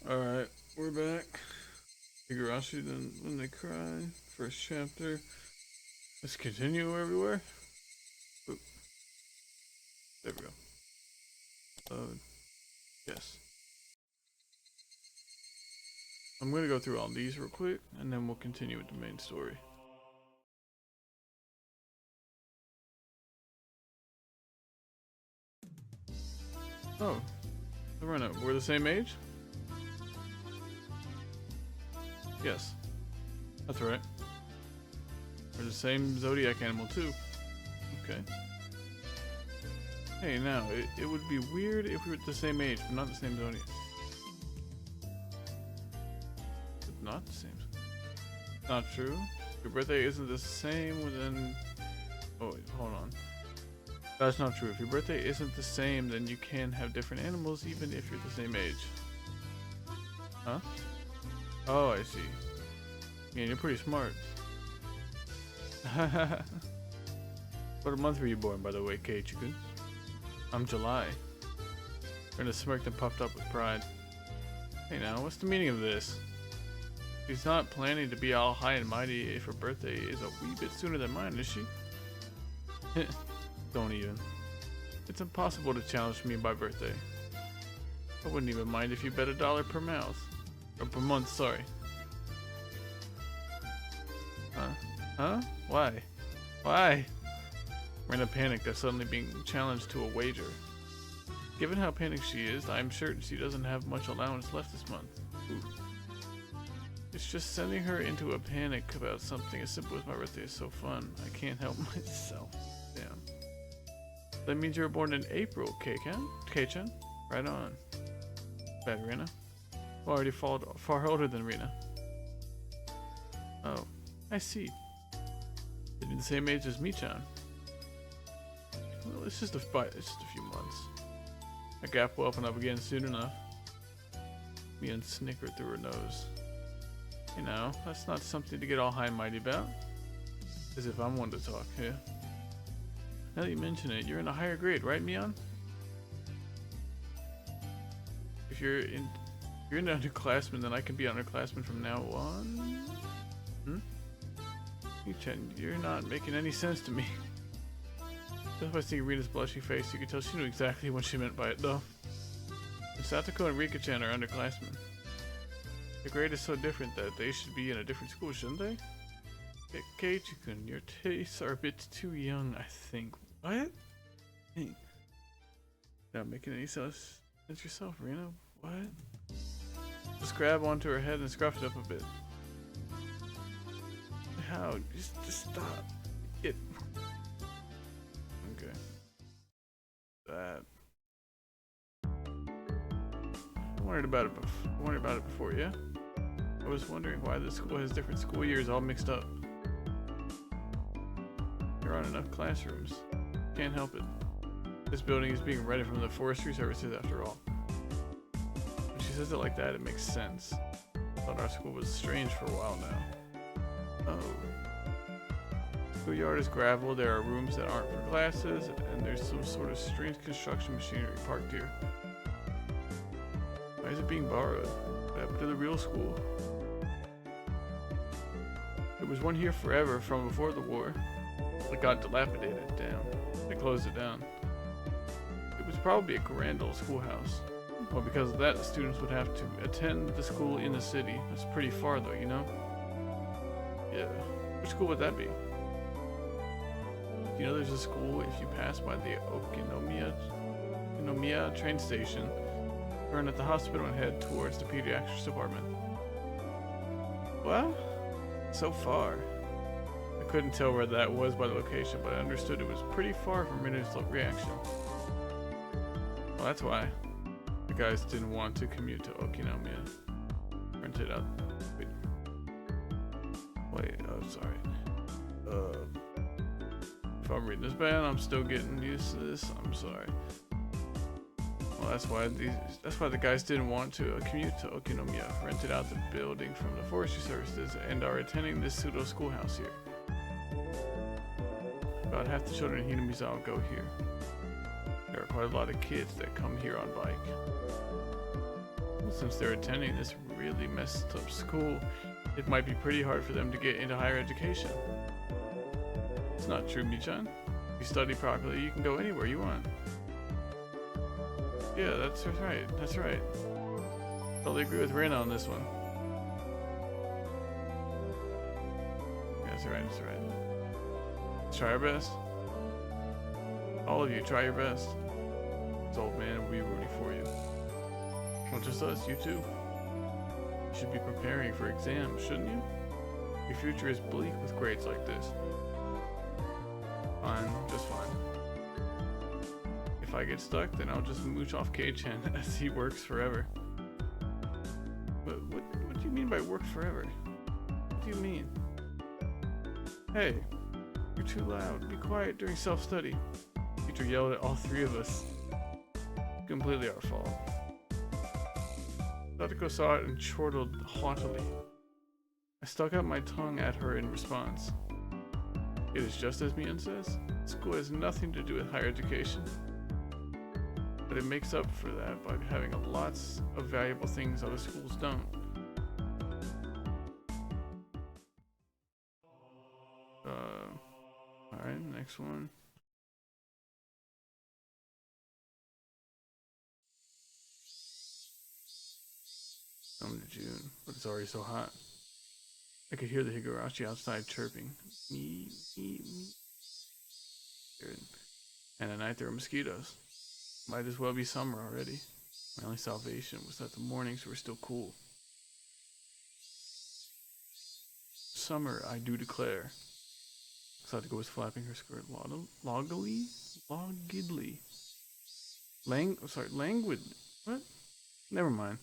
Alright, we're back. Higurashi, then when they cry. First chapter. Let's continue where we were. Oop, there we go. Yes. I'm gonna go through all these real quick, and then we'll continue with the main story. Oh, Lorena, we're the same age? Yes, that's right. We're the same zodiac animal too. Okay. Hey, now, it would be weird if we were the same age, but not the same zodiac. But not the same. Not true. Your birthday isn't the same within... Oh, wait, hold on. That's not true. If your birthday isn't the same, then you can have different animals even if you're the same age. Huh? Oh, I see. Man, you're pretty smart. What month were you born, by the way, Ch.1? I'm July. Rena smirked and puffed up with pride. Hey now, what's the meaning of this? She's not planning to be all high and mighty if her birthday is a wee bit sooner than mine, is she? Don't even. It's impossible to challenge me by birthday. I wouldn't even mind if you bet $1 per mouth. Or per month, sorry. Huh? Why? Why? Rena panicked at suddenly being challenged to a wager. Given how panicked she is, I'm certain she doesn't have much allowance left this month. Ooh. It's just sending her into a panic about something as simple as my birthday is so fun. I can't help myself. Damn. That means you were born in April, K-chan? Right on. Bad Rena. Already far older than Rena. Oh, I see. You're the same age as me-chan. Well, it's just a few months. That gap will open up again soon enough. Mian snickered through her nose. You know, that's not something to get all high and mighty about. As if I'm one to talk, yeah. Now that you mention it, you're in a higher grade, right, Mian? If you're an underclassman, then I can be underclassman from now on? Chen, you're not making any sense to me. Just by seeing Rita's blushy face, you could tell she knew exactly what she meant by it, though. And Satoko and Rika-chan are underclassmen. The grade is so different that they should be in a different school, shouldn't they? Keiichi-kun, your tastes are a bit too young, I think. What? Hey. Not making any sense yourself, Rena. What? Just grab onto her head and scruff it up a bit. How? Just stop. It. Okay. That. I wondered about it before, yeah? I was wondering why this school has different school years all mixed up. There aren't enough classrooms. Can't help it. This building is being rented from the forestry services after all. When she says it like that, it makes sense. I thought our school was strange for a while now. Oh. Schoolyard is gravel, there are rooms that aren't for classes, and there's some sort of strange construction machinery parked here. Why is it being borrowed? What happened to the real school? There was one here forever from before the war. It got dilapidated. Damn. They closed it down. It was probably a grand old schoolhouse. Well, because of that, the students would have to attend the school in the city. That's pretty far though, you know? Yeah. Which school would that be? You know there's a school if you pass by the Okinomiya train station, turn at the hospital and head towards the pediatrics department. Well, so far. I couldn't tell where that was by the location, but I understood it was pretty far from Mina's reaction. Well, that's why the guys didn't want to commute to Okinomiya. Rented out. Wait, oh, sorry. If I'm reading this bad, I'm still getting used to this. I'm sorry. Well, that's why the guys didn't want to commute to Okinomiya. Rented out the building from the forestry services and are attending this pseudo schoolhouse here. About half the children in Hinamizawa go here. There are quite a lot of kids that come here on bike. since they're attending this really messed up school, it might be pretty hard for them to get into higher education. It's not true, Michan. If you study properly, you can go anywhere you want. Yeah, that's right. That's right. Totally agree with Rena on this one. Yeah, that's right. That's right. Let's try our best. All of you, try your best. This old man will be rooting for you. Not just us, you too. You should be preparing for exams, shouldn't you? Your future is bleak with grades like this. Fine, just fine. If I get stuck, then I'll just mooch off K-chan as he works forever. But what do you mean by work forever? What do you mean? Hey, you're too loud. Be quiet during self-study. Teacher yelled at all three of us. Completely our fault. Satoko saw it and chortled haughtily. I stuck out my tongue at her in response. It is just as Mian says. School has nothing to do with higher education. But it makes up for that by having lots of valuable things other schools don't. Alright, next one. Come to June, but it's already so hot. I could hear the Higurashi outside chirping. Me. And at night there were mosquitoes. Might as well be summer already. My only salvation was that the mornings were still cool. Summer, I do declare. Satoko was flapping her skirt loggily? Languid. What? Never mind.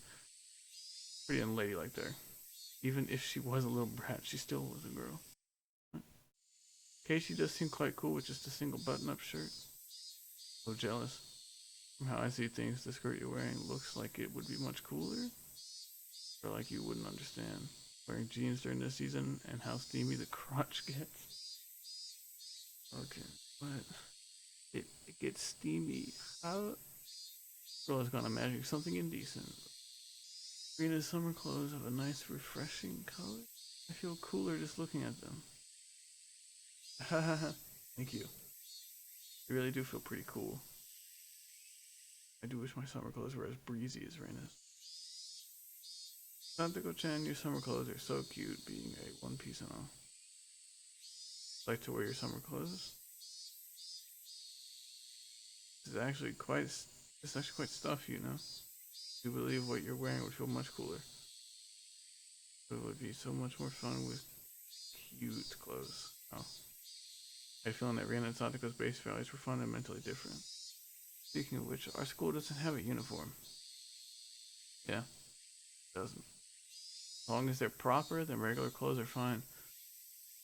Pretty unladylike there. Even if she was a little brat, she still was a girl. Keiichi does seem quite cool with just a single button-up shirt. So jealous. From how I see things, the skirt you're wearing looks like it would be much cooler. Or like you wouldn't understand. Wearing jeans during this season and how steamy the crotch gets. Okay, but it gets steamy. How? Girl is gonna imagine something indecent. Rena's summer clothes have a nice, refreshing color. I feel cooler just looking at them. Hahaha. Thank you. You really do feel pretty cool. I do wish my summer clothes were as breezy as Rena's. Satoko-chan, your summer clothes are so cute, being a one piece and all. Like to wear your summer clothes? It's actually quite stuffy, you know. You believe what you're wearing would feel much cooler. But it would be so much more fun with cute clothes. Oh. I had a feeling that Rena and Satoko's base values were fundamentally different. Speaking of which, our school doesn't have a uniform. Yeah, it doesn't. As long as they're proper, then regular clothes are fine.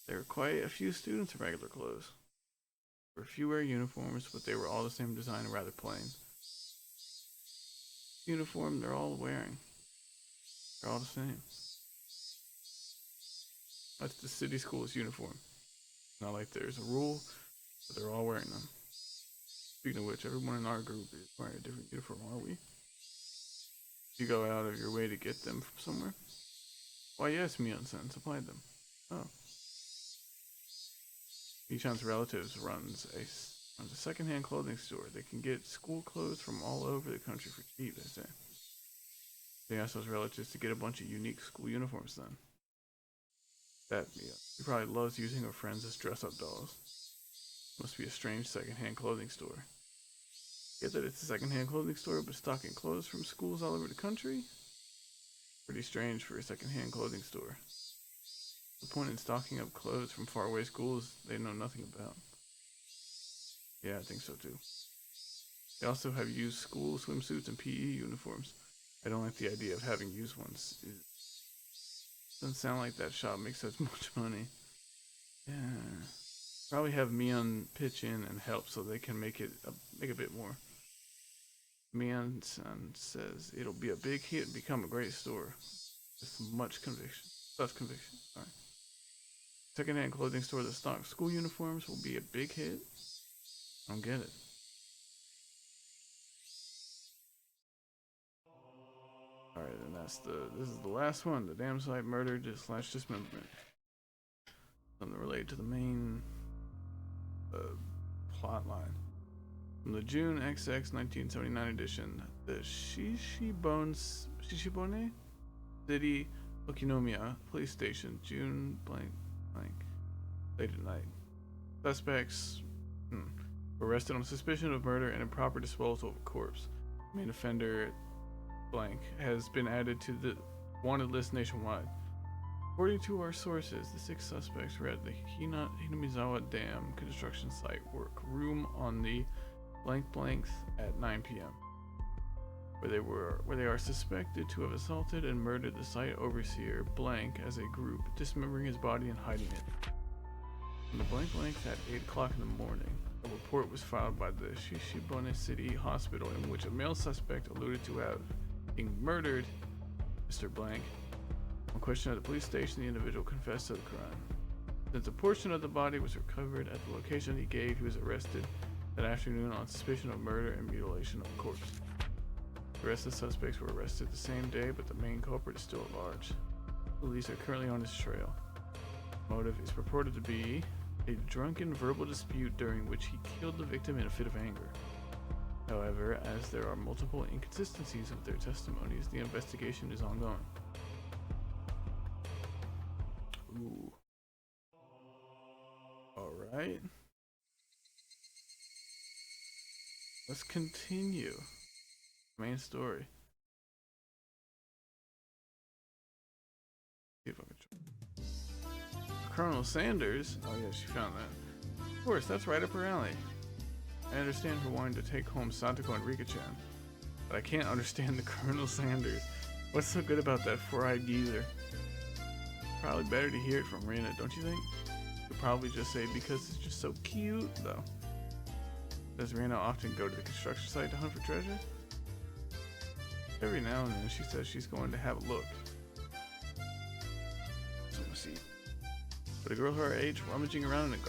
There were quite a few students in regular clothes. There were fewer uniforms, but they were all the same design and rather plain. Uniform they're all wearing. They're all the same. That's the city school's uniform. Not like there's a rule, but they're all wearing them. Speaking of which, everyone in our group is wearing a different uniform, are we? You go out of your way to get them from somewhere? Why yes, Mion-san supplied them. Oh. Michan's relatives runs a second-hand clothing store. They can get school clothes from all over the country for cheap, they say. They asked those relatives to get a bunch of unique school uniforms then. He probably loves using her friends as dress-up dolls. Must be a strange second-hand clothing store. Get that it's a second-hand clothing store, but stocking clothes from schools all over the country? Pretty strange for a second-hand clothing store. The point in stocking up clothes from faraway schools they know nothing about. Yeah, I think so too. They also have used school swimsuits and PE uniforms. I don't like the idea of having used ones. It doesn't sound like that shop makes as much money. Yeah. Probably have Mion pitch in and help so they can make a bit more. Mion-san says it'll be a big hit and become a great store. With much conviction. Such conviction. Sorry. Second-hand clothing store that stocks school uniforms will be a big hit? I don't get it. Alright, and this is the last one. The damn site murdered / dismemberment. Something related to the main plot line. From the June XX 1979 edition, the Shishibone City Okinomiya Police Station, June blank, late at night. Suspects were arrested on suspicion of murder and improper disposal of a corpse. Main offender blank has been added to the wanted list nationwide. According to our sources, the 6 suspects were at the Hinamizawa Dam construction site work room on the blanks at 9 p.m. where they are suspected to have assaulted and murdered the site overseer blank as a group, dismembering his body and hiding it. On the blanks at 8 o'clock in the morning, a report was filed by the Shishibone City Hospital in which a male suspect alluded to having murdered Mr. Blank. On question at the police station, the individual confessed to the crime. Since a portion of the body was recovered at the location he gave, he was arrested that afternoon on suspicion of murder and mutilation of a corpse. The rest of the suspects were arrested the same day, but the main culprit is still at large. Police are currently on his trail. Motive is purported to be a drunken verbal dispute during which he killed the victim in a fit of anger. However, as there are multiple inconsistencies of their testimonies, the investigation is ongoing. Ooh. Alright. Let's continue. Main story. See if I can try. Colonel Sanders. Oh yeah, she found that. Of course, that's right up her alley. I understand her wanting to take home Satoko and Rika-chan, but I can't understand the Colonel Sanders. What's so good about that four-eyed geezer? Probably better to hear it from Rina, don't you think? You'll probably just say because it's just so cute, though. Does Rina often go to the construction site to hunt for treasure? Every now and then she says she's going to have a look. So we'll see. But a girl her age rummaging around in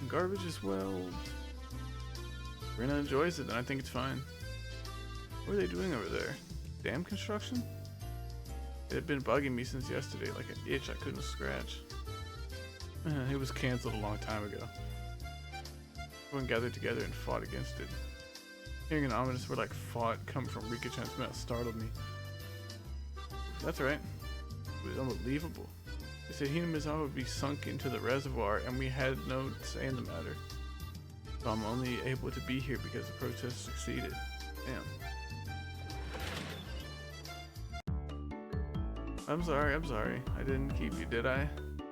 garbage is, well... Rina enjoys it, and I think it's fine. What are they doing over there? Dam construction? It had been bugging me since yesterday, like an itch I couldn't scratch. It was cancelled a long time ago. Everyone gathered together and fought against it. Hearing an ominous word like fought come from Rika-chan's mouth startled me. That's right. It was unbelievable. They said Hinamizawa would be sunk into the reservoir and we had no say in the matter. So I'm only able to be here because the protest succeeded. Damn. I'm sorry. I didn't keep you, did I?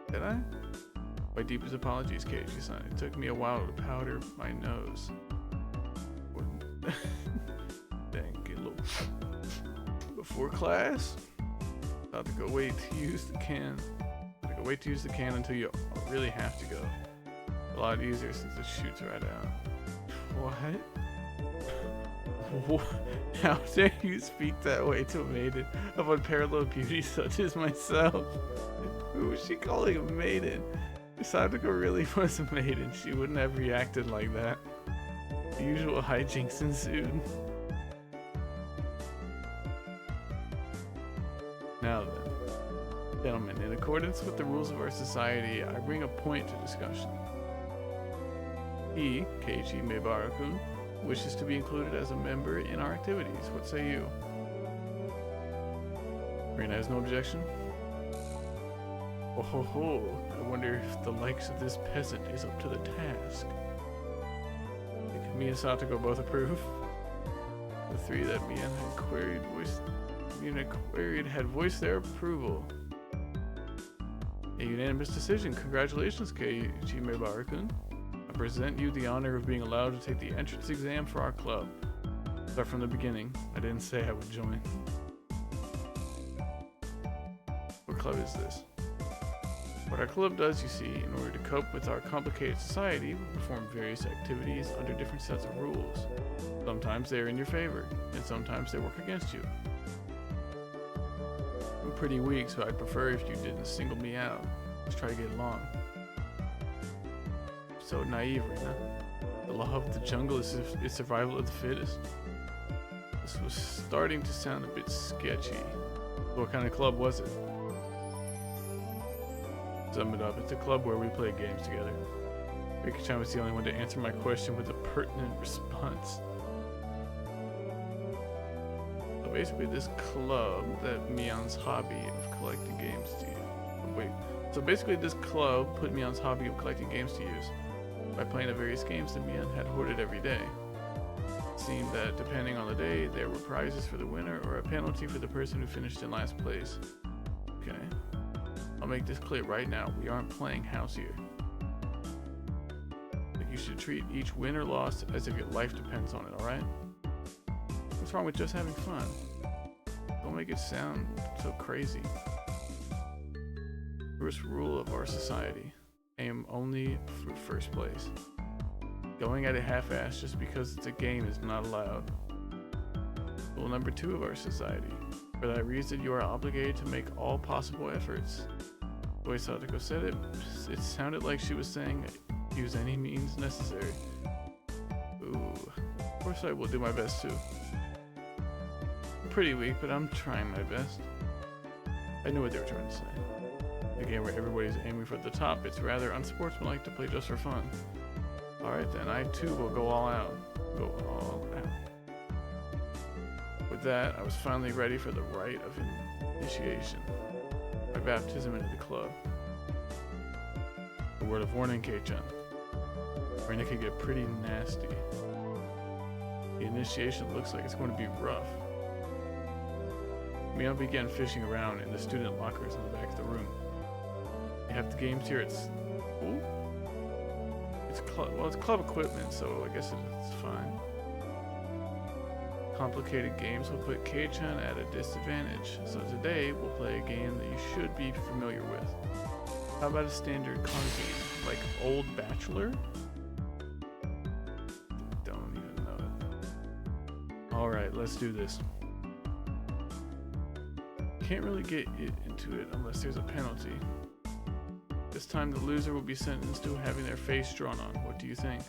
Did I? My deepest apologies, Keiichi-san. It took me a while to powder my nose. Dang, get a little... Before class? Thought to go wait to use the can. Wait to use the can until you really have to go. A lot easier since it shoots right out. What? How dare you speak that way to a maiden of unparalleled beauty such as myself? Who was she calling a maiden? If Satoko really was a maiden, she wouldn't have reacted like that. The usual hijinks ensued. Now then, gentlemen, in accordance with the rules of our society, I bring a point to discussion. He, Keiichi Maebara-kun, wishes to be included as a member in our activities. What say you? Rina has no objection? Oh ho ho, I wonder if the likes of this peasant is up to the task. Think me and Satoko both approve? The three that Mian had voiced their approval. A unanimous decision. Congratulations, Keiichi Maebara-kun. I present you the honor of being allowed to take the entrance exam for our club. Start from the beginning. I didn't say I would join. What club is this? What our club does, you see, in order to cope with our complicated society, we perform various activities under different sets of rules. Sometimes they are in your favor, and sometimes they work against you. I'm pretty weak, so I'd prefer if you didn't single me out. Let's try to get along. So naive, Rina. The law of the jungle is survival of the fittest. This was starting to sound a bit sketchy. What kind of club was it? Sum it up, it's a club where we play games together. Rika-chan was the only one to answer my question with a pertinent response. So basically this club that Mion's hobby of collecting games to use. Oh, wait. So basically this club put Mion's hobby of collecting games to use by playing the various games that Mion had hoarded every day. It seemed that depending on the day, there were prizes for the winner or a penalty for the person who finished in last place. Okay. I'll make this clear right now. We aren't playing house here. But you should treat each win or loss as if your life depends on it, alright? What's wrong with just having fun? Don't make it sound so crazy. First rule of our society. Aim only for first place. Going at it half-assed just because it's a game is not allowed. Rule number 2 of our society. For that reason, you are obligated to make all possible efforts. The way Satoko said it, it sounded like she was saying, use any means necessary. Ooh, of course I will do my best too. I'm pretty weak, but I'm trying my best. I knew what they were trying to say. A game where everybody's aiming for the top, it's rather unsportsmanlike to play just for fun. Alright then, I too will go all out. Go all out. With that, I was finally ready for the rite of initiation. My baptism into the club. A word of warning, K-chan. Rena could get pretty nasty. The initiation looks like it's going to be rough. Mion began fishing around in the student lockers in the back of the room. They have the games here at school? It's club equipment, so I guess it's fine. Complicated games will put K-chan at a disadvantage, so today we'll play a game that you should be familiar with. How about a standard card game, like Old Bachelor? Don't even know it. Alright, let's do this. Can't really get into it unless there's a penalty. This time the loser will be sentenced to having their face drawn on. What do you think?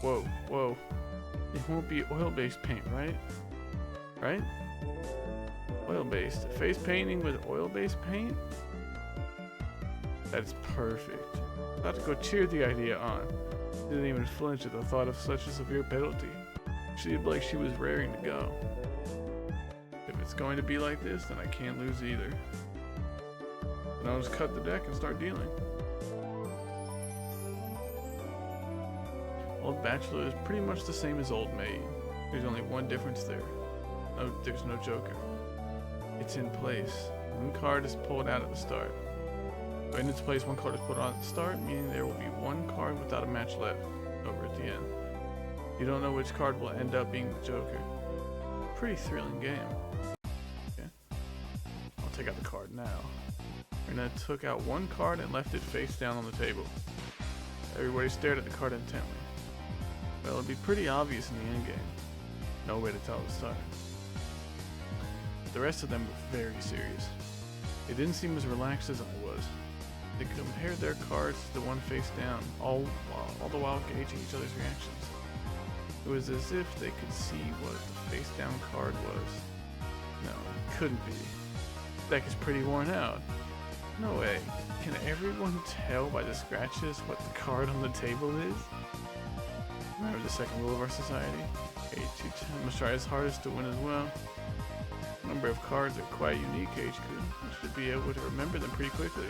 Whoa, whoa. It won't be oil-based paint, right? Right? Oil-based. Face painting with oil-based paint? That's perfect. About to go cheer the idea on. Didn't even flinch at the thought of such a severe penalty. She looked like she was raring to go. If it's going to be like this, then I can't lose either. Then I'll just cut the deck and start dealing. Old Bachelor is pretty much the same as Old Maid. There's only one difference there. There's no Joker. It's in place. One card is pulled out at the start. But in its place, one card is put on at the start, meaning there will be one card without a match left over at the end. You don't know which card will end up being the Joker. Pretty thrilling game. Okay. I'll take out the card now. Rena took out one card and left it face down on the table. Everybody stared at the card intently. Well, it'd be pretty obvious in the endgame. No way to tell at the start. The rest of them were very serious. They didn't seem as relaxed as I was. They compared their cards to the one face down, all the while gauging each other's reactions. It was as if they could see what the face down card was. No, it couldn't be. The deck is pretty worn out. No way. Can everyone tell by the scratches what the card on the table is? Remember the second rule of our society? H2 must try his hardest to win as well. The number of cards are quite unique, H2. You should be able to remember them pretty quickly.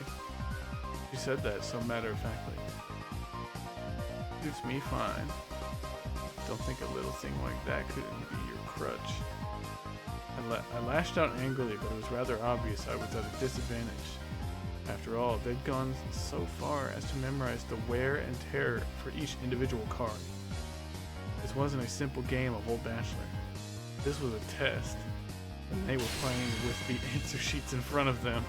She said that so matter-of-factly. Suits me fine. Don't think a little thing like that couldn't be your crutch. I lashed out angrily, but it was rather obvious I was at a disadvantage. After all, they'd gone so far as to memorize the wear and tear for each individual card. This wasn't a simple game of Old Bachelor. This was a test, and they were playing with the answer sheets in front of them.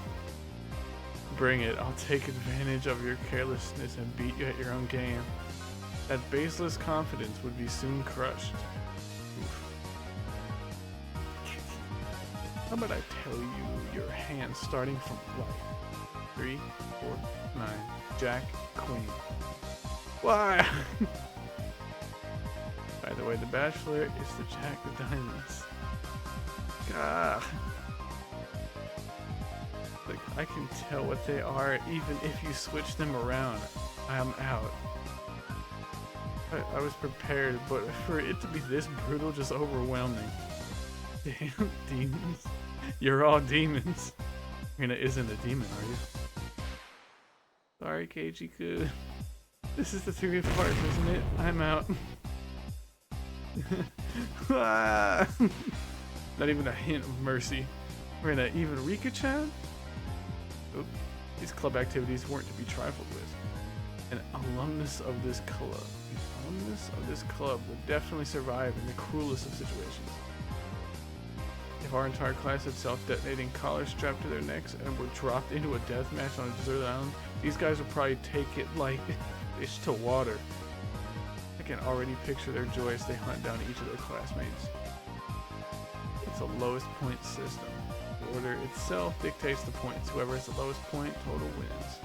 Bring it, I'll take advantage of your carelessness and beat you at your own game. That baseless confidence would be soon crushed. Oof. How about I tell you your hand starting from white? 3, 4, 9, Jack, Queen. Why? I By the way, the bachelor is the Jack of Diamonds. Gah. Like, I can tell what they are even if you switch them around. I'm out. I was prepared, but for it to be this brutal, just overwhelming. Damn, demons. You're all demons. Rina isn't a demon, are you? Sorry, Keiichi-kun. This is the theory of parts, isn't it? I'm out. Not even a hint of mercy. Rina, even Rika-chan? Oop. These club activities weren't to be trifled with. An alumnus of this club would definitely survive in the cruelest of situations. If our entire class had self-detonating collars strapped to their necks and were dropped into a death match on a deserted island, these guys would probably take it like fish to water. I can already picture their joy as they hunt down each of their classmates. It's a lowest point system. The order itself dictates the points. Whoever has the lowest point total wins.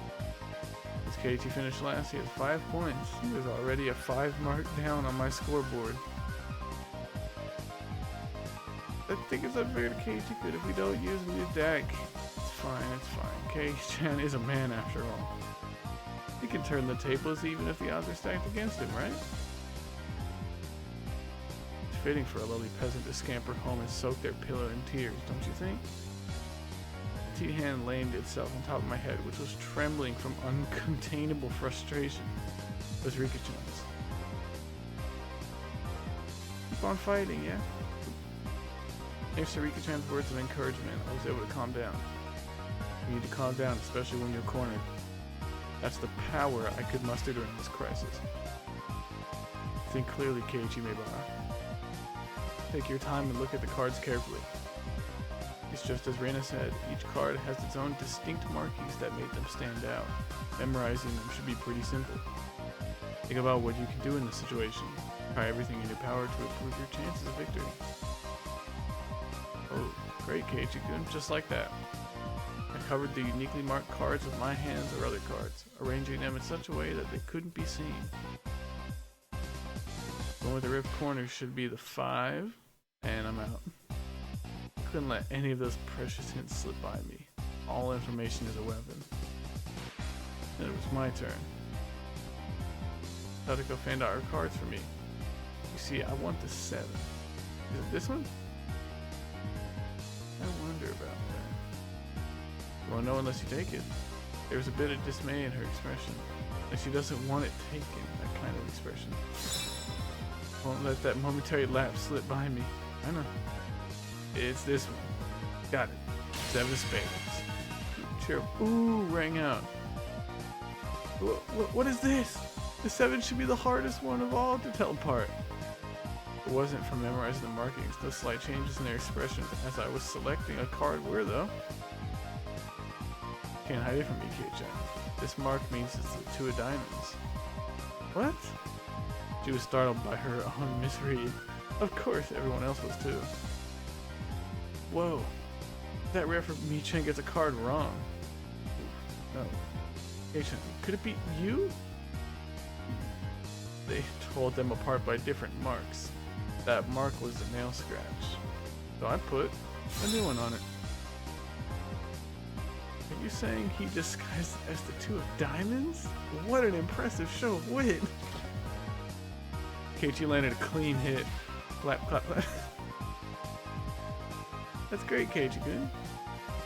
As Keiichi finished last, he has 5 points. There's already a 5 mark down on my scoreboard. I think it's unfair to Keiichi-kun if we don't use a new deck. It's fine. Keiichi-chan is a man after all. He can turn the tables even if the odds are stacked against him, right? It's fitting for a lowly peasant to scamper home and soak their pillow in tears, don't you think? A petite hand lamed itself on top of my head, which was trembling from uncontainable frustration. It was Rika-chan's. Keep on fighting, yeah? Thanks to Rika-chan's words of encouragement, I was able to calm down. You need to calm down, especially when you're cornered. That's the power I could muster during this crisis. Think clearly, Keiichi Maebara. Take your time and look at the cards carefully. It's just as Reina said, each card has its own distinct markings that make them stand out. Memorizing them should be pretty simple. Think about what you can do in this situation. Try everything in your power to improve your chances of victory. Oh, great, Keiichi-kun, just like that. I covered the uniquely marked cards with my hands or other cards, arranging them in such a way that they couldn't be seen. The one with the ripped corners should be the 5, and I'm out. I couldn't let any of those precious hints slip by me. All information is a weapon. Then it was my turn. Sadako fanned out her cards for me. You see, I want the 7. Is it this one? I wonder about that. You won't know unless you take it. There was a bit of dismay in her expression. Like she doesn't want it taken, that kind of expression. Won't let that momentary lapse slip by me. I know. It's this one. Got it. 7 of spades. Cheer. Ooh, rang out. What is this? The 7 should be the hardest one of all to tell apart. It wasn't from memorizing the markings. Those slight changes in their expressions as I was selecting a card were, though. Can't hide it from me, Keiichi. This mark means it's the 2 of diamonds. What? She was startled by her own misread. Of course, everyone else was too. Whoa. That rare for Mi-chan gets a card wrong. No. Keiichi, could it be you? They told them apart by different marks. That mark was the nail scratch. So I put a new one on it. Are you saying he disguised as the 2 of diamonds? What an impressive show of wit! Keiichi landed a clean hit. Clap, clap, clap. That's great, Keiichi-kun.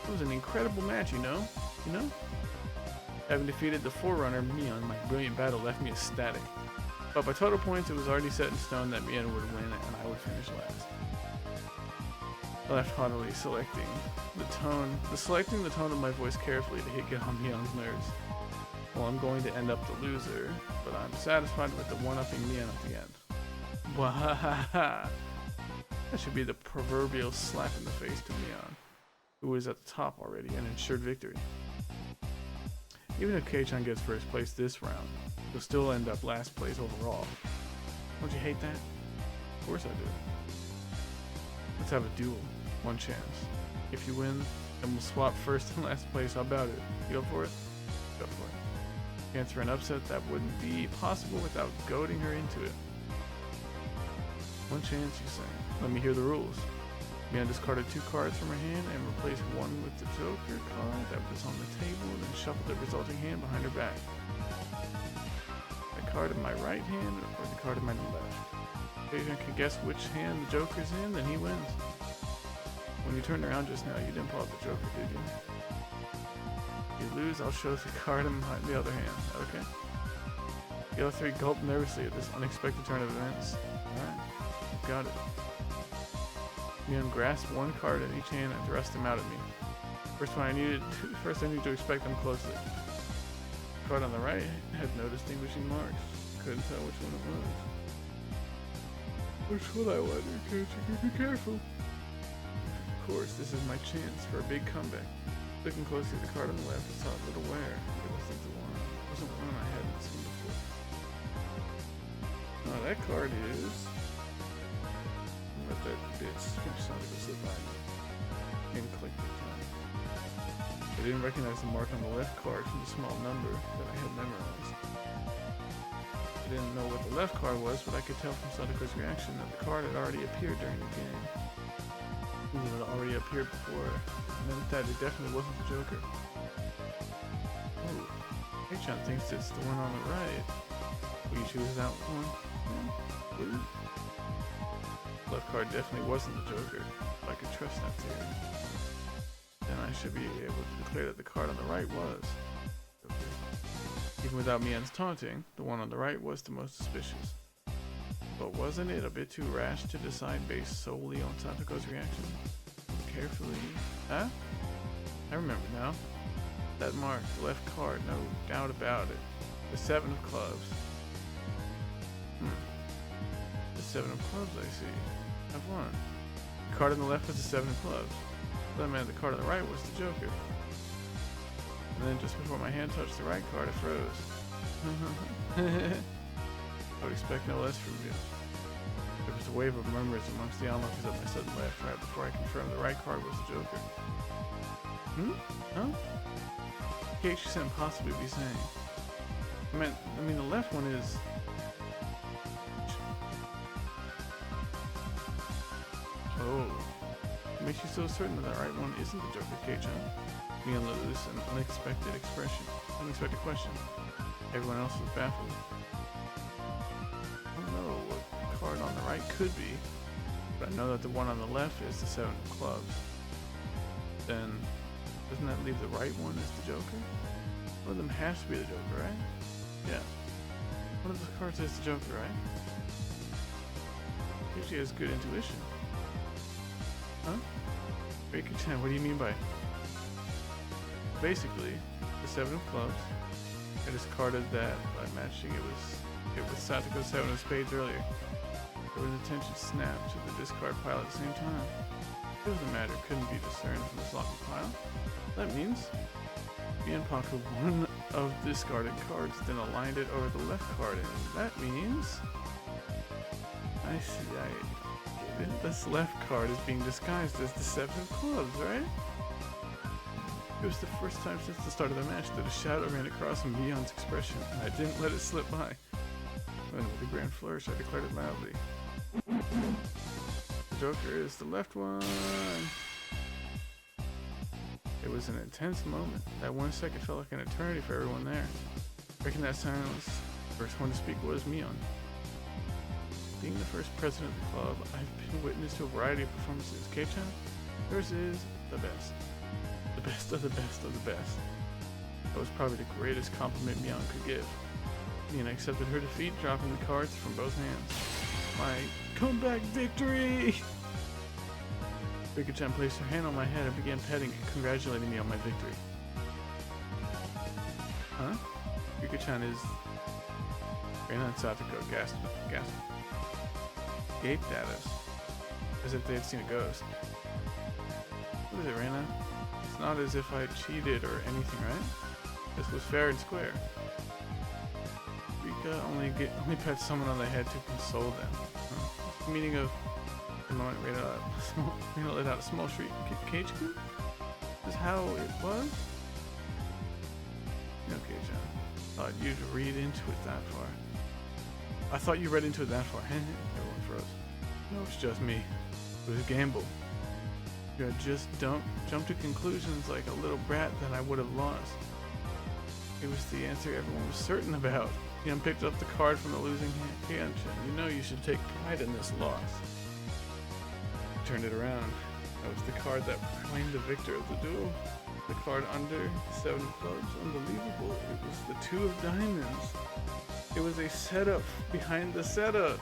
It was an incredible match, you know? Having defeated the Forerunner, Mion, my brilliant battle left me ecstatic. But by total points, it was already set in stone that Mion would win and I would finish last. I left haughtily selecting the tone of my voice carefully to get on Mion's nerves. Well, I'm going to end up the loser, but I'm satisfied with the one-upping Mion at the end. Wahahaha! That should be the proverbial slap in the face to Mion, who is at the top already and ensured victory. Even if Kei-chan gets first place this round, he'll still end up last place overall. Don't you hate that? Of course I do. Let's have a duel. One chance. If you win, then we'll swap first and last place. How about it? You go for it? Go for it. Chance for an upset that wouldn't be possible without goading her into it. One chance, you say. Let me hear the rules. Mion discarded 2 cards from her hand and replaced one with the Joker card that was on the table, then shuffled the resulting hand behind her back. The card in my right hand or the card in my left. If anyone can guess which hand the Joker's in, then he wins. When you turned around just now, you didn't pull out the Joker, did you? If you lose, I'll show the card in the other hand. Okay. The other 3 gulped nervously at this unexpected turn of events. Alright, got it. Mion grasped 1 card in each hand and thrust them out at me. First I needed to inspect them closely. The card on the right had no distinguishing marks. Couldn't tell which one it was. Which one I wonder? Can't you be careful? Of course, this is my chance for a big comeback. Looking closely at the card on the left, I saw a little wear. It wasn't the one. It wasn't one I hadn't seen before. Now that card is. Let that bitch finish something to slip by me. And click the time. I didn't recognize the mark on the left card from the small number that I had memorized. I didn't know what the left card was, but I could tell from Sadako's reaction that the card had already appeared during the game. It had already appeared before. It meant that it definitely wasn't the Joker. Oh, Ch.1 thinks it's the one on the right. Will you choose that one? Blue? Left card definitely wasn't the Joker. If I could trust that theory, then I should be able to declare that the card on the right was Joker. Even without Mion's taunting, the one on the right was the most suspicious. But wasn't it a bit too rash to decide based solely on Sadako's reaction? Carefully. Huh? I remember now. That mark, the left card, no doubt about it. The 7 of clubs. The 7 of clubs, I see. I've won. The card on the left was the 7 of clubs. That meant the card on the right was the Joker. And then just before my hand touched the right card, I froze. I would expect no less from you. There was a wave of murmurs amongst the onlookers at my sudden left, right before I confirmed the right card was the Joker. Huh? What could Ch.1 possibly be saying? I mean, the left one is... Oh. What makes you so certain that the right one isn't the Joker, Ch.1? Mion let loose an unexpected question. Everyone else was baffled. I don't know what card on the right could be, but I know that the one on the left is the 7 of clubs. Then, doesn't that leave the right one as the Joker? One of them has to be the Joker, right? Yeah. One of the cards is the Joker, right? Usually has good intuition. Huh? Ch.1, what do you mean by? Basically, the 7 of clubs. I discarded that by matching it with Sadako's 7 of spades earlier. There was attention snapped to the discard pile at the same time. It doesn't matter, couldn't be discerned from the sloppy pile. That means Mion pocketed one of discarded cards, then aligned it over the left card, and that means I see, I get it. This left card is being disguised as the 7 of clubs, right? It was the first time since the start of the match that a shadow ran across Mion's expression, and I didn't let it slip by. When with a grand flourish, I declared it loudly. The Joker is the left one. It was an intense moment. That 1 second felt like an eternity for everyone there. Breaking that silence, the first one to speak was Mion. Being the first president of the club, I've been witness to a variety of performances. Ch.1, yours is the best. The best of the best of the best. That was probably the greatest compliment Mion could give. Mion accepted her defeat, dropping the cards from both hands. My comeback victory! Ch.1 placed her hand on my head and began petting and congratulating me on my victory. Huh? Ch.1 is... Reina and Satoko gasped, gaped at us, as if they had seen a ghost. What is it, Reina? It's not as if I cheated or anything, right? This was fair and square. Rika only pets someone on the head to console them. What's the meaning of the moment Reina let out a small shriek? Ch.1? Is how it was? Okay, Ch.1. Thought you'd read into it that far. I thought you read into it that far. Everyone froze. No, it's just me. It was a gamble. If I just don't jump to conclusions like a little brat, then I would have lost. It was the answer everyone was certain about. Ian picked up the card from the losing hand. You know you should take pride in this loss. I turned it around. That was the card that proclaimed the victor of the duel. The card under 7 clubs. Unbelievable. It was the 2 of diamonds. It was a setup behind the setup.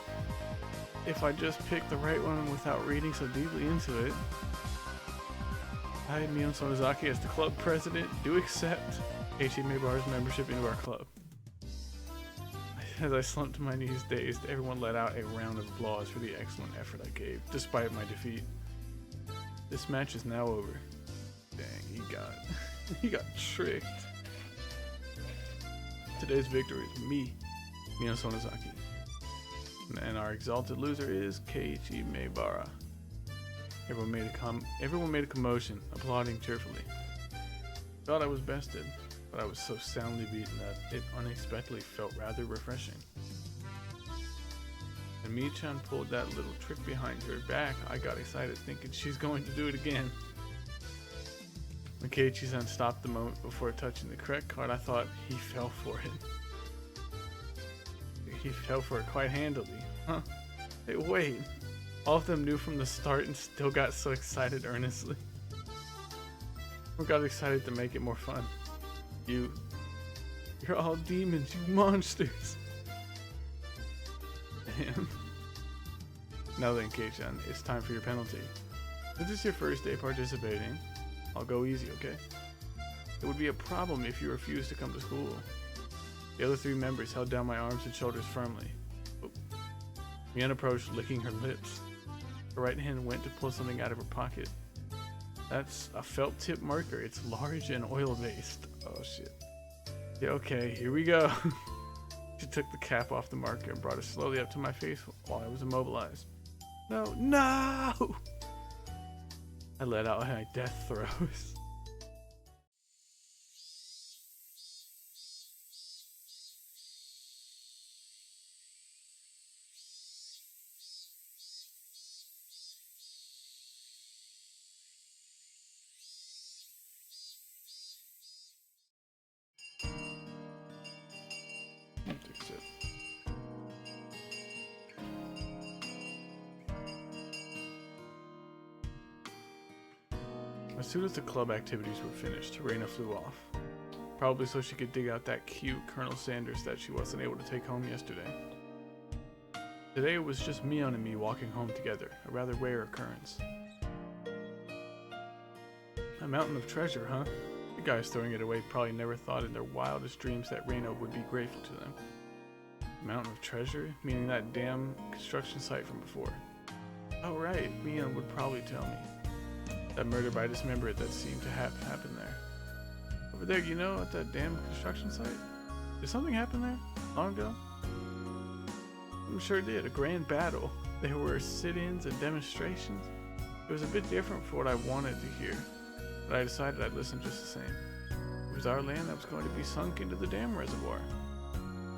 If I just picked the right one without reading so deeply into it. I, Mion Sonozaki, as the club president, do accept H.E. Maybar's membership into our club. As I slumped to my knees dazed, everyone let out a round of applause for the excellent effort I gave, despite my defeat. This match is now over. Dang, he got tricked. Today's victor is me, Mion Sonozaki. And our exalted loser is Keiichi Maibara. Everyone made a commotion, applauding cheerfully. Thought I was bested, but I was so soundly beaten that it unexpectedly felt rather refreshing. When Mi-chan pulled that little trick behind her back, I got excited, thinking she's going to do it again. When Keiichi-san stopped the moment before touching the correct card, I thought he fell for it. He fell for it quite handily. Huh? Hey, wait. All of them knew from the start and still got so excited earnestly. We got excited to make it more fun. You're all demons, you monsters. Damn. Now then, Kei-chan, it's time for your penalty. Since it's your first day participating, I'll go easy, okay? It would be a problem if you refused to come to school. The other 3 members held down my arms and shoulders firmly. Oh. Mian approached, licking her lips. Her right hand went to pull something out of her pocket. That's a felt tip marker. It's large and oil-based. Oh shit. Yeah, okay, here we go. She took the cap off the marker and brought it slowly up to my face while I was immobilized. No! I let out my death throes. As soon as the club activities were finished, Reina flew off. Probably so she could dig out that cute Colonel Sanders that she wasn't able to take home yesterday. Today it was just Mion and me walking home together, a rather rare occurrence. A mountain of treasure, huh? The guys throwing it away probably never thought in their wildest dreams that Reina would be grateful to them. Mountain of treasure? Meaning that damn construction site from before. Oh right, Mion would probably tell me. That murder by dismemberment that seemed to have happened there. Over there, you know, at that damn construction site? Did something happen there? Long ago? I'm sure it did. A grand battle. There were sit-ins and demonstrations. It was a bit different from what I wanted to hear, but I decided I'd listen just the same. It was our land that was going to be sunk into the dam reservoir.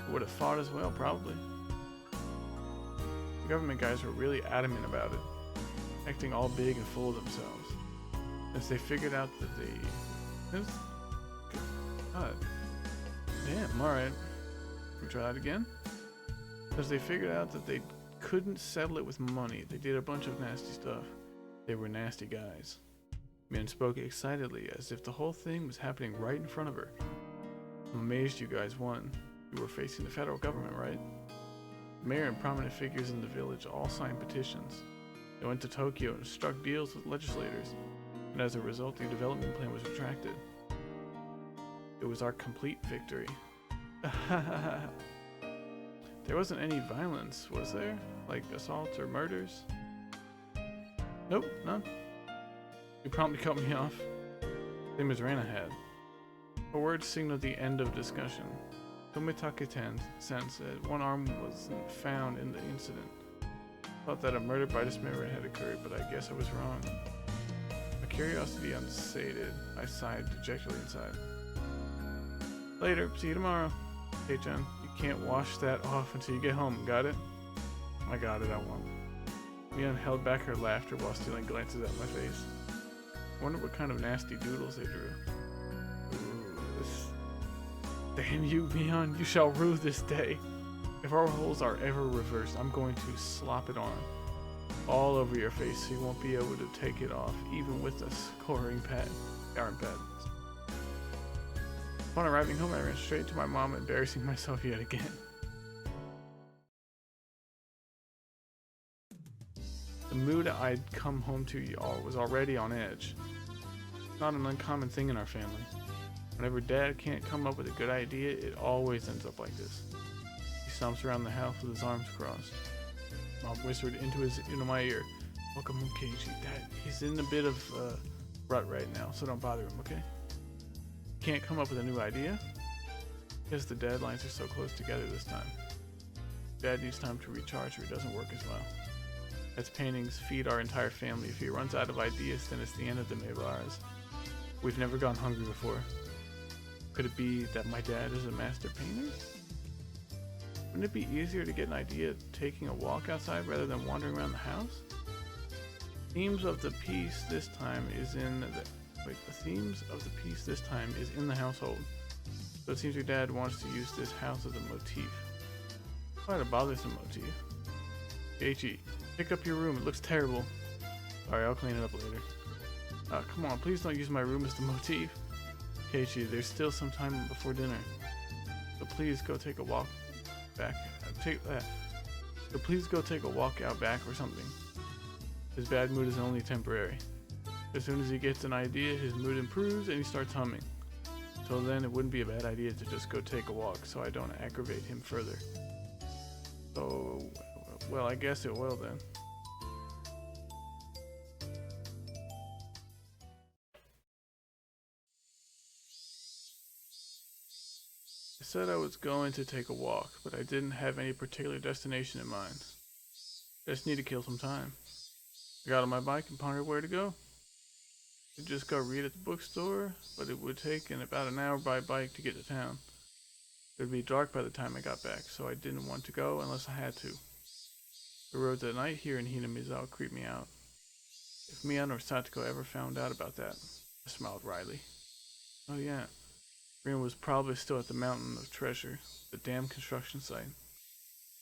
I would have fought as well, probably. The government guys were really adamant about it, acting all big and full of themselves. As they figured out that God. Damn, alright. Can we try that again? As they figured out that they couldn't settle it with money, they did a bunch of nasty stuff. They were nasty guys. Min spoke excitedly, as if the whole thing was happening right in front of her. I'm amazed you guys won. You were facing the federal government, right? The mayor and prominent figures in the village all signed petitions. They went to Tokyo and struck deals with legislators, and as a result, the development plan was retracted. It was our complete victory. There wasn't any violence, was there? Like assaults or murders? Nope, none. You promptly cut me off. Same as Reina had. Her words signaled the end of discussion. Tomitake-san said one arm wasn't found in the incident. Thought that a murder by dismemberment had occurred, but I guess I was wrong. My curiosity unsated, I sighed dejectedly inside. Later, see you tomorrow. Hey-chan, you can't wash that off until you get home, got it? I got it, I won't. Mian held back her laughter while stealing glances at my face. I wonder what kind of nasty doodles they drew. Ooh, this... Damn you, Mian, you shall rue this day. If our holes are ever reversed, I'm going to slop it on. All over your face so you won't be able to take it off, even with a scoring pad. Yarn pad. Upon arriving home, I ran straight to my mom, embarrassing myself yet again. The mood I'd come home to y'all was already on edge. Not an uncommon thing in our family. Whenever Dad can't come up with a good idea, it always ends up like this. He stomps around the house with his arms crossed. Mom whispered into my ear, "Welcome home, Keiichi. Dad, he's in a bit of rut right now, so don't bother him, okay? Can't come up with a new idea? Guess the deadlines are so close together this time. Dad needs time to recharge or it doesn't work as well. As paintings feed our entire family, if he runs out of ideas, then it's the end of the Mayvars. We've never gone hungry before. Could it be that my dad is a master painter? Wouldn't it be easier to get an idea taking a walk outside rather than wandering around the house? Themes of the piece this time is in the household. So it seems your dad wants to use this house as a motif. Quite a bothersome motif. Keiichi, pick up your room, it looks terrible. Sorry, I'll clean it up later. Come on, please don't use my room as the motif. Keiichi, there's still some time before dinner. So please go take a walk back. So please go take a walk out back or something. His bad mood is only temporary. As soon as he gets an idea, his mood improves and he starts humming. Till then, it wouldn't be a bad idea to just go take a walk so I don't aggravate him further. So, well, I guess it will then. I said I was going to take a walk, but I didn't have any particular destination in mind. I just need to kill some time. I got on my bike and pondered where to go. I could just go read at the bookstore, but it would take about an hour by bike to get to town. It would be dark by the time I got back, so I didn't want to go unless I had to. The roads at night here in Hinamizawa creep me out. If Mian or Satoko ever found out about that, I smiled wryly. Oh yeah, Rina was probably still at the Mountain of Treasure, the dam construction site.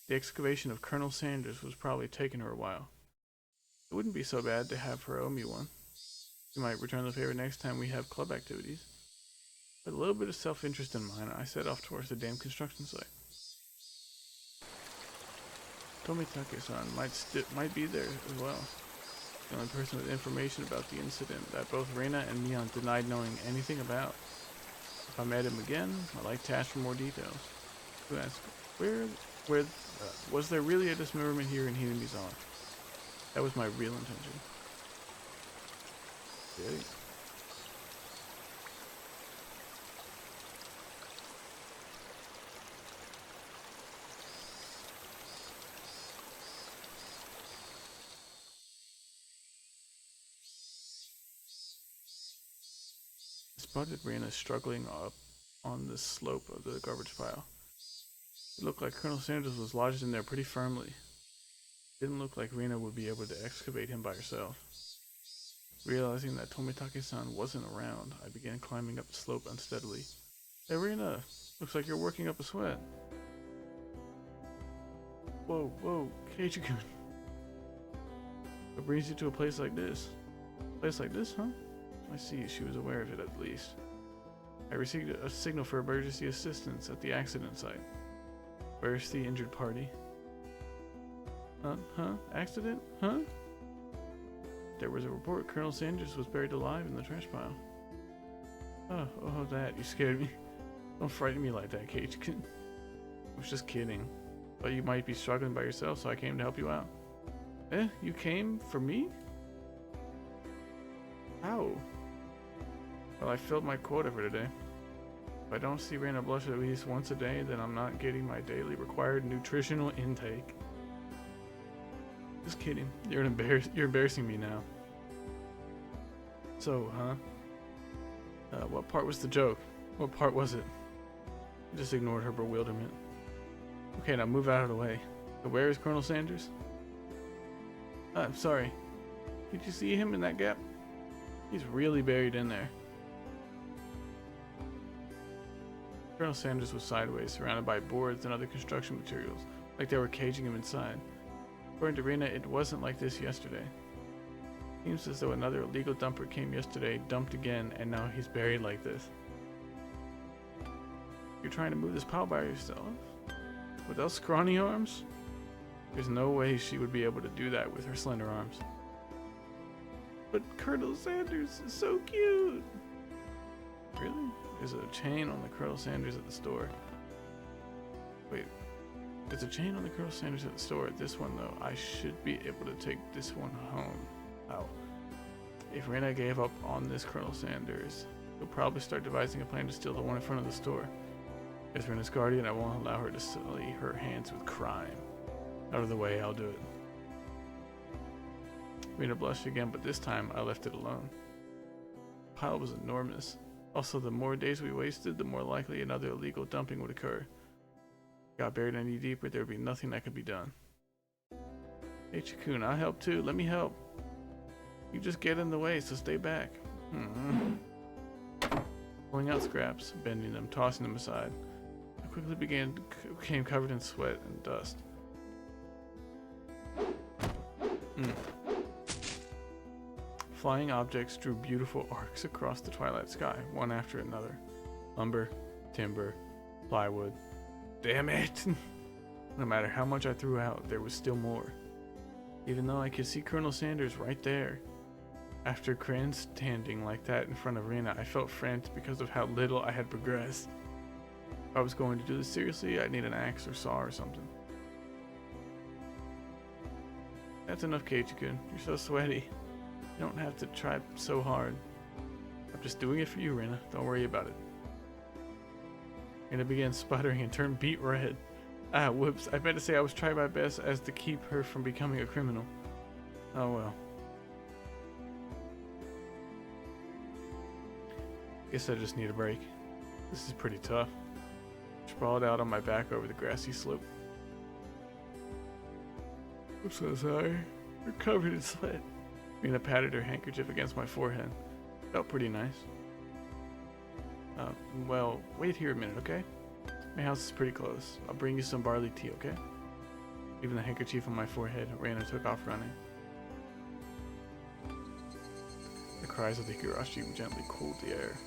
The excavation of Colonel Sanders was probably taking her a while. It wouldn't be so bad to have her owe me one. She might return the favor next time we have club activities. With a little bit of self-interest in mind, I set off towards the dam construction site. Tomitake-san might be there as well. The only person with information about the incident that both Reina and Mian denied knowing anything about. If I met him again, I'd like to ask for more details. To ask, was there really a dismemberment here in Hinamizawa? That was my real intention. Okay. I spotted Rena struggling up on the slope of the garbage pile. It looked like Colonel Sanders was lodged in there pretty firmly. It didn't look like Rena would be able to excavate him by herself. Realizing that Tomitake-san wasn't around, I began climbing up the slope unsteadily. Hey Rena, looks like you're working up a sweat. Whoa, Keiichi-kun. What brings you to a place like this? A place like this, huh? I see, she was aware of it at least. I received a signal for emergency assistance at the accident site. Where's the injured party? Huh? Accident? Huh? There was a report Colonel Sanders was buried alive in the trash pile. Oh, that. You scared me. Don't frighten me like that, Keiichi-kun. I was just kidding. But you might be struggling by yourself, so I came to help you out. You came for me? How? Well, I filled my quota for today. If I don't see Reina blush at least once a day, then I'm not getting my daily required nutritional intake. Just kidding. You're embarrassing me now. So, what part was the joke? What part was it? I just ignored her bewilderment. Okay, now move out of the way. So where is Colonel Sanders? I'm sorry. Did you see him in that gap? He's really buried in there. Colonel Sanders was sideways, surrounded by boards and other construction materials, like they were caging him inside. According to Rena, it wasn't like this yesterday. Seems as though another illegal dumper came yesterday, dumped again, and now he's buried like this. You're trying to move this pile by yourself? With those scrawny arms? There's no way she would be able to do that with her slender arms. But Colonel Sanders is so cute! Really? There's a chain on the Colonel Sanders at the store. Wait, there's a chain on the Colonel Sanders at the store. This one though, I should be able to take this one home. Oh. If Rena gave up on this Colonel Sanders, he'll probably start devising a plan to steal the one in front of the store. As Rena's guardian, I won't allow her to sully her hands with crime. Out of the way, I'll do it. Rena blushed again, but this time I left it alone. The pile was enormous. Also, the more days we wasted, the more likely another illegal dumping would occur. If I got buried any deeper, there would be nothing that could be done. Hey Ch.1, I'll help too. Let me help. You just get in the way, so stay back. Pulling out scraps, bending them, tossing them aside. I quickly became covered in sweat and dust. Flying objects drew beautiful arcs across the twilight sky, one after another. Lumber, timber, plywood. Damn it! No matter how much I threw out, there was still more. Even though I could see Colonel Sanders right there. After grandstanding like that in front of Rena, I felt frantic because of how little I had progressed. If I was going to do this seriously, I'd need an axe or saw or something. That's enough, Ch.1. You're so sweaty. You don't have to try so hard. I'm just doing it for you, Rena. Don't worry about it. Rena began sputtering and turned beet red. Ah, whoops. I meant to say I was trying my best as to keep her from becoming a criminal. Oh well. Guess I just need a break. This is pretty tough. Sprawled out on my back over the grassy slope. I'm so sorry. You're covered in sweat. Rena patted her handkerchief against my forehead. Felt pretty nice. Well, wait here a minute, okay? My house is pretty close. I'll bring you some barley tea, okay? Leaving the handkerchief on my forehead, Rena took off running. The cries of the Higurashi gently cooled the air.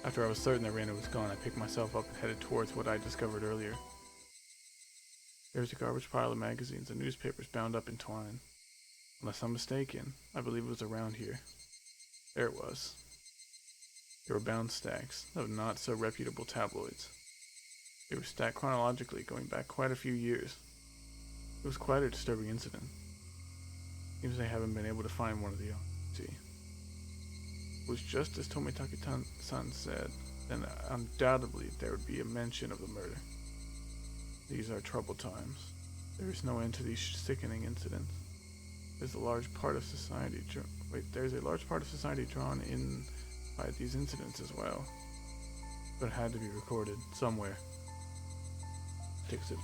After I was certain that Rena was gone, I picked myself up and headed towards what I discovered earlier. There was a garbage pile of magazines and newspapers bound up in twine. Unless I'm mistaken, I believe it was around here. There it was. They were bound stacks of not so reputable tabloids. They were stacked chronologically, going back quite a few years. It was quite a disturbing incident. Seems they haven't been able to find one of the It was just as Tomitake-san said, then undoubtedly there would be a mention of the murder. These are troubled times. There is no end to these sickening incidents. There's a large part of society drawn in by these incidents as well. But it had to be recorded somewhere. Takes it.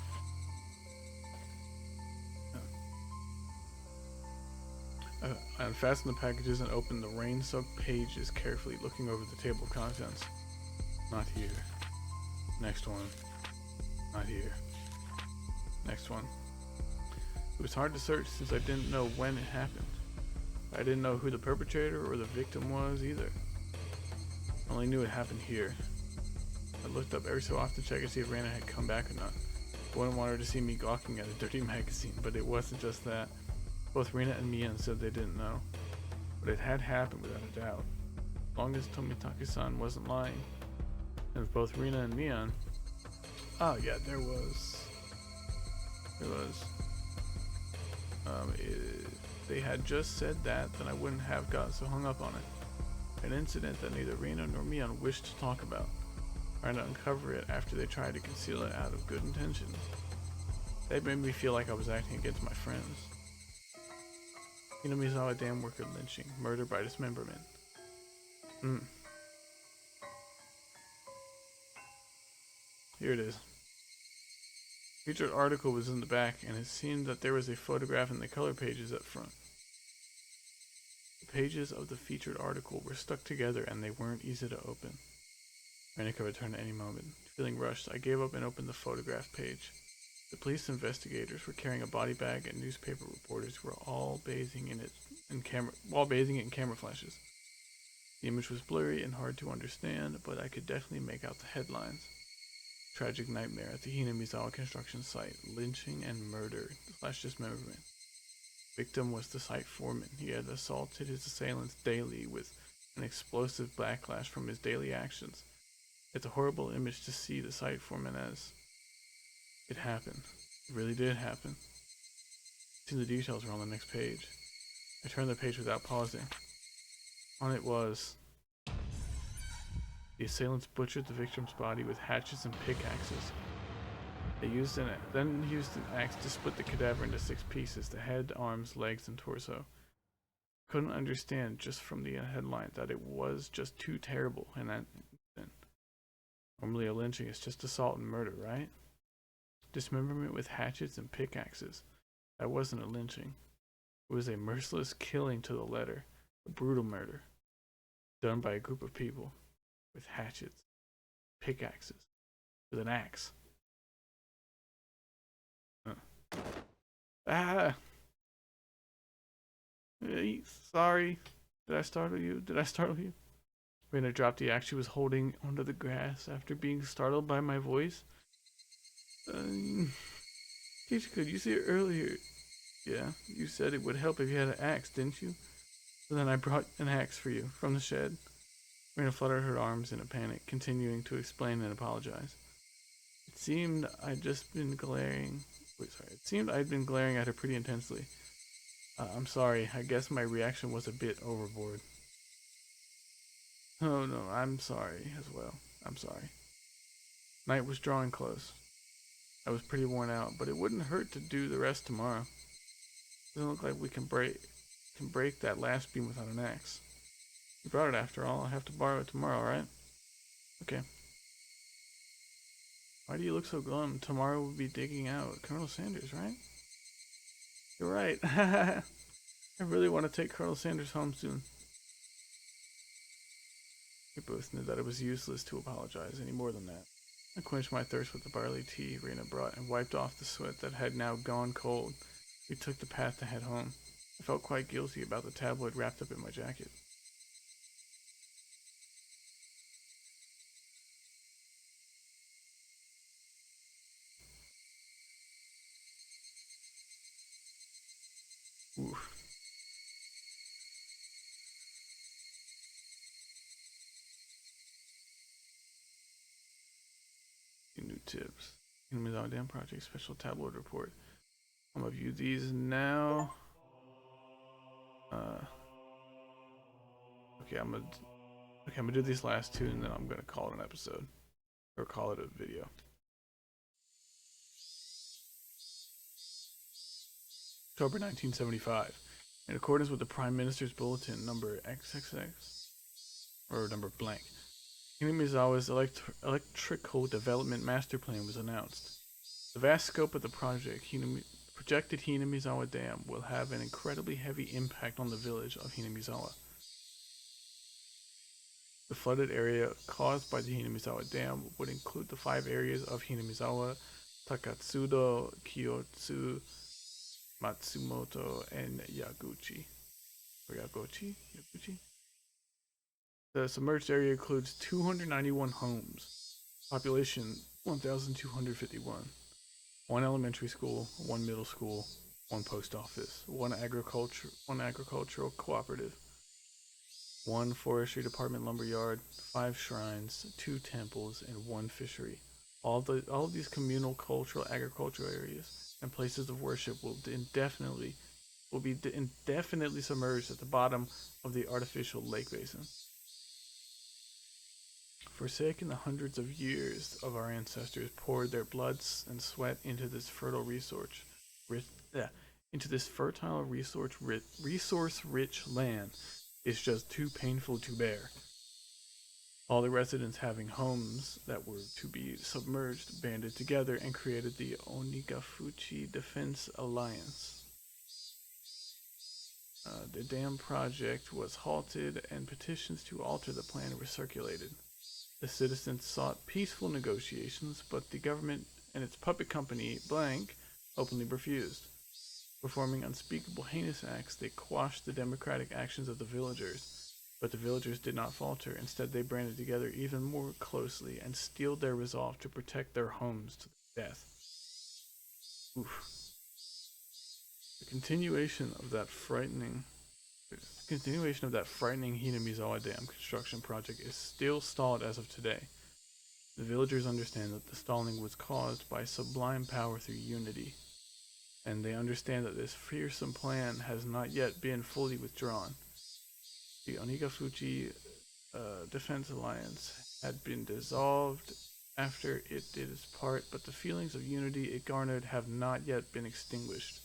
I unfastened the packages and opened the rain-soaked pages carefully, looking over the table of contents. Not here. Next one. Not here. Next one. It was hard to search since I didn't know when it happened. I didn't know who the perpetrator or the victim was either. I only knew it happened here. I looked up every so often to check to see if Rena had come back or not. I wouldn't want her to see me gawking at a dirty magazine, but it wasn't just that. Both Rena and Mian said they didn't know. But it had happened without a doubt. As long as Tomitake-san wasn't lying. And if both Rena and Mian... Oh yeah, there was... they had just said that, then I wouldn't have got so hung up on it. An incident that neither Rena nor Mian wished to talk about, trying to uncover it after they tried to conceal it out of good intentions. They made me feel like I was acting against my friends. Hinamizawa dam worker lynching, murder by dismemberment. Here it is. Featured article was in the back, and it seemed that there was a photograph in the color pages up front. The pages of the featured article were stuck together and they weren't easy to open. Rennie could return at any moment. Feeling rushed, I gave up and opened the photograph page. The police investigators were carrying a body bag and newspaper reporters were all bathing in camera flashes. The image was blurry and hard to understand, but I could definitely make out the headlines. Tragic nightmare at the Hinamizawa construction site. Lynching and murder. Flash dismemberment. Victim was the site foreman. He had assaulted his assailants daily with an explosive backlash from his daily actions. It's a horrible image to see the site foreman as. It happened. It really did happen. See, the details were on the next page. I turned the page without pausing. On it was... The assailants butchered the victim's body with hatchets and pickaxes. They then used an axe to split the cadaver into 6 pieces, the head, arms, legs, and torso. Couldn't understand just from the headline that it was just too terrible in that instant. Normally a lynching is just assault and murder, right? Dismemberment with hatchets and pickaxes. That wasn't a lynching. It was a merciless killing to the letter. A brutal murder. Done by a group of people. With hatchets. Pickaxes. With an axe. Ah! Sorry. Did I startle you? Rena dropped the axe she was holding onto the grass after being startled by my voice. Teacher, you see it earlier? Yeah, you said it would help if you had an axe, didn't you? So then I brought an axe for you from the shed. Rena fluttered her arms in a panic, continuing to explain and apologize. It seemed I'd been glaring at her pretty intensely. I'm sorry, I guess my reaction was a bit overboard. Oh no, I'm sorry as well. I'm sorry. Night was drawing close. I was pretty worn out, but it wouldn't hurt to do the rest tomorrow. Doesn't look like we can break that last beam without an axe. You brought it after all. I'll have to borrow it tomorrow, right? Okay. Why do you look so glum? Tomorrow we'll be digging out Colonel Sanders, right? You're right. I really want to take Colonel Sanders home soon. We both knew that it was useless to apologize any more than that. I quenched my thirst with the barley tea Rena brought and wiped off the sweat that had now gone cold. We took the path to head home. I felt quite guilty about the tabloid wrapped up in my jacket. Oof. New tips. Hinamizawa Dam Project Special Tabloid Report. I'm gonna view these now. Okay, I'm gonna do these last 2 and then I'm gonna call it an episode. Or call it a video. October 1975. In accordance with the Prime Minister's Bulletin number XXX, or number blank, Hinamizawa's electrical development master plan was announced. The vast scope of the projected Hinamizawa Dam will have an incredibly heavy impact on the village of Hinamizawa. The flooded area caused by the Hinamizawa Dam would include the 5 areas of Hinamizawa, Takatsudo, Kyotsu, Matsumoto, and Yaguchi. Or Yaguchi? The submerged area includes 291 homes, population 1,251, 1 elementary school, 1 middle school, 1 post office, 1 agricultural cooperative, 1 forestry department lumberyard, 5 shrines, 2 temples, and 1 fishery. All of these communal, cultural, agricultural areas and places of worship will be indefinitely submerged at the bottom of the artificial lake basin. Forsaken, the hundreds of years of our ancestors poured their blood and sweat into this fertile resource-rich land is just too painful to bear. All the residents having homes that were to be submerged banded together and created the Onikakushi Defense Alliance. The dam project was halted and petitions to alter the plan were circulated. The citizens sought peaceful negotiations, but the government and its puppet company, Blank, openly refused. Performing unspeakable heinous acts, they quashed the democratic actions of the villagers. But the villagers did not falter. Instead, they banded together even more closely and steeled their resolve to protect their homes to the death. Oof. The continuation of that frightening Hinamizawa Dam construction project is still stalled as of today. The villagers understand that the stalling was caused by sublime power through unity, and they understand that this fearsome plan has not yet been fully withdrawn. The Onikakushi Defense Alliance had been dissolved after it did its part, but the feelings of unity it garnered have not yet been extinguished.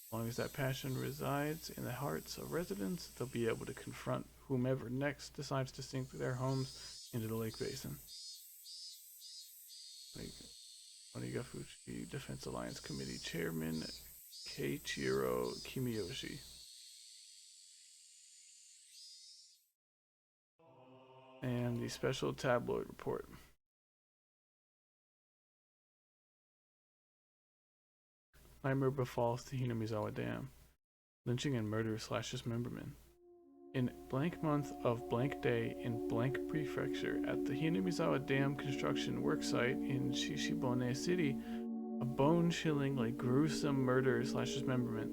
As long as that passion resides in the hearts of residents, they'll be able to confront whomever next decides to sink their homes into the lake basin. Onikakushi Defense Alliance Committee Chairman Keiichiro Kimiyoshi. And the special tabloid report. Nightmare befalls the Hinamizawa Dam. Lynching and murder / dismemberment. In blank month of blank day in blank prefecture at the Hinamizawa Dam construction worksite in Shishibone City, a bone-chillingly gruesome murder / dismemberment.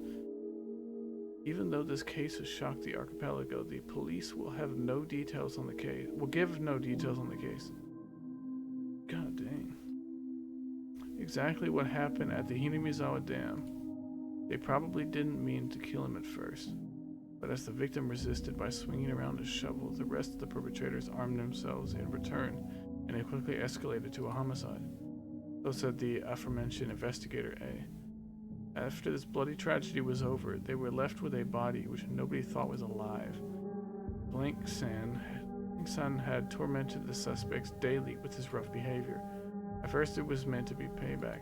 Even though this case has shocked the archipelago, the police will have no details on the case. God dang. Exactly what happened at the Hinamizawa Dam. They probably didn't mean to kill him at first, but as the victim resisted by swinging around a shovel, the rest of the perpetrators armed themselves in return, and it quickly escalated to a homicide. So said the aforementioned investigator A. After this bloody tragedy was over, they were left with a body which nobody thought was alive. Blank-san had tormented the suspects daily with his rough behavior. At first it was meant to be payback.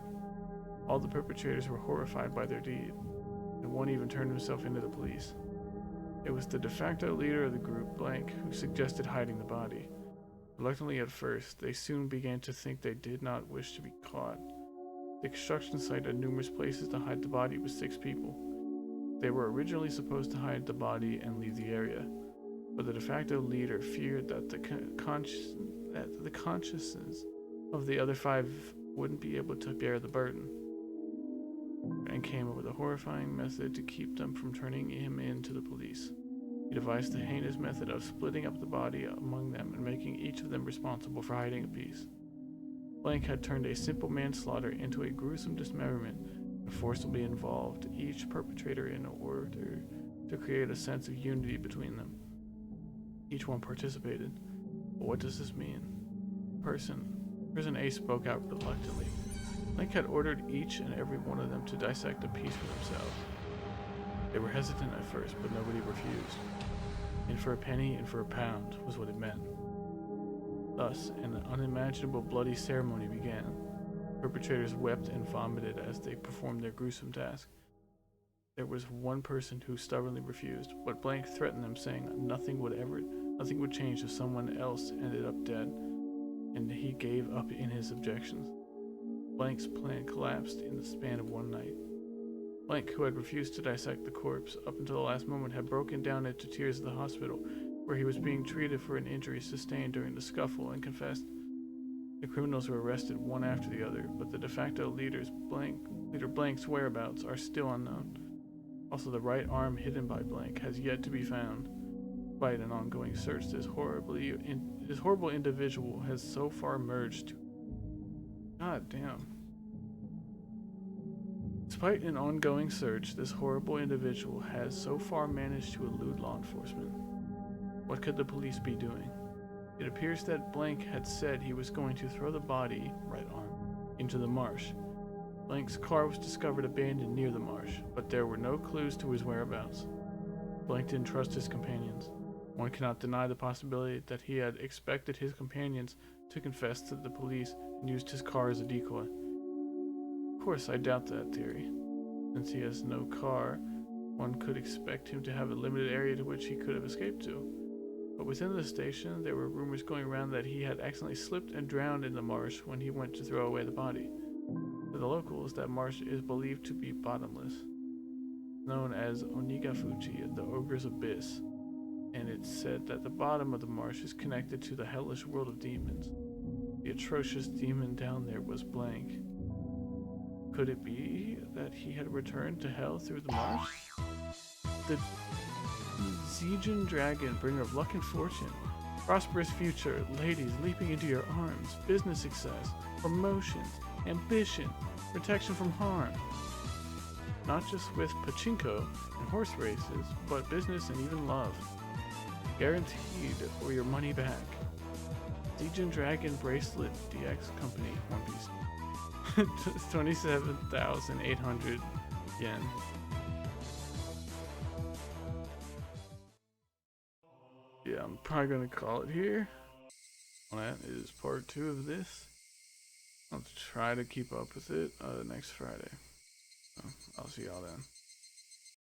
All the perpetrators were horrified by their deed, and one even turned himself into the police. It was the de facto leader of the group, Blank, who suggested hiding the body. Reluctantly at first, they soon began to think they did not wish to be caught. The construction site had numerous places to hide the body with 6 people. They were originally supposed to hide the body and leave the area, but the de facto leader feared that the consciousness of the other 5 wouldn't be able to bear the burden, and came up with a horrifying method to keep them from turning him in to the police. He devised the heinous method of splitting up the body among them and making each of them responsible for hiding a piece. Blank had turned a simple manslaughter into a gruesome dismemberment and forcibly involved each perpetrator in order to create a sense of unity between them. Each one participated. But what does this mean? Person A spoke out reluctantly. Blank had ordered each and every one of them to dissect a piece for themselves. They were hesitant at first, but nobody refused. In for a penny, in for a pound, was what it meant. Thus, an unimaginable bloody ceremony began. Perpetrators wept and vomited as they performed their gruesome task. There was one person who stubbornly refused, but Blank threatened them, saying nothing would change if someone else ended up dead, and he gave up in his objections. Blank's plan collapsed in the span of one night. Blank, who had refused to dissect the corpse up until the last moment, had broken down into tears at the hospital, where he was being treated for an injury sustained during the scuffle, and confessed. The criminals were arrested one after the other, but the de facto leader Blank's whereabouts are still unknown. Also, the right arm hidden by Blank has yet to be found. Despite an ongoing search, this horrible individual has so far merged to... God damn. Despite an ongoing search, this horrible individual has so far managed to elude law enforcement. What could the police be doing? It appears that Blank had said he was going to throw the body, right arm, into the marsh. Blank's car was discovered abandoned near the marsh, but there were no clues to his whereabouts. Blank didn't trust his companions. One cannot deny the possibility that he had expected his companions to confess to the police and used his car as a decoy. Of course, I doubt that theory. Since he has no car, one could expect him to have a limited area to which he could have escaped to. But within the station, there were rumors going around that he had accidentally slipped and drowned in the marsh when he went to throw away the body. To the locals, that marsh is believed to be bottomless, known as Onikakushi, the Ogre's Abyss, and it's said that the bottom of the marsh is connected to the hellish world of demons. The atrocious demon down there was blank. Could it be that he had returned to hell through the marsh? The Ch.1 dragon, bringer of luck and fortune, prosperous future, ladies leaping into your arms, business success, promotions, ambition, protection from harm. Not just with pachinko and horse races, but business and even love. Guaranteed or your money back. Ch.1 Dragon Bracelet DX Company, One Piece. 27,800 yen. Yeah, I'm probably gonna call it here. That is part 2 of this. I'll try to keep up with it next Friday. So I'll see y'all then.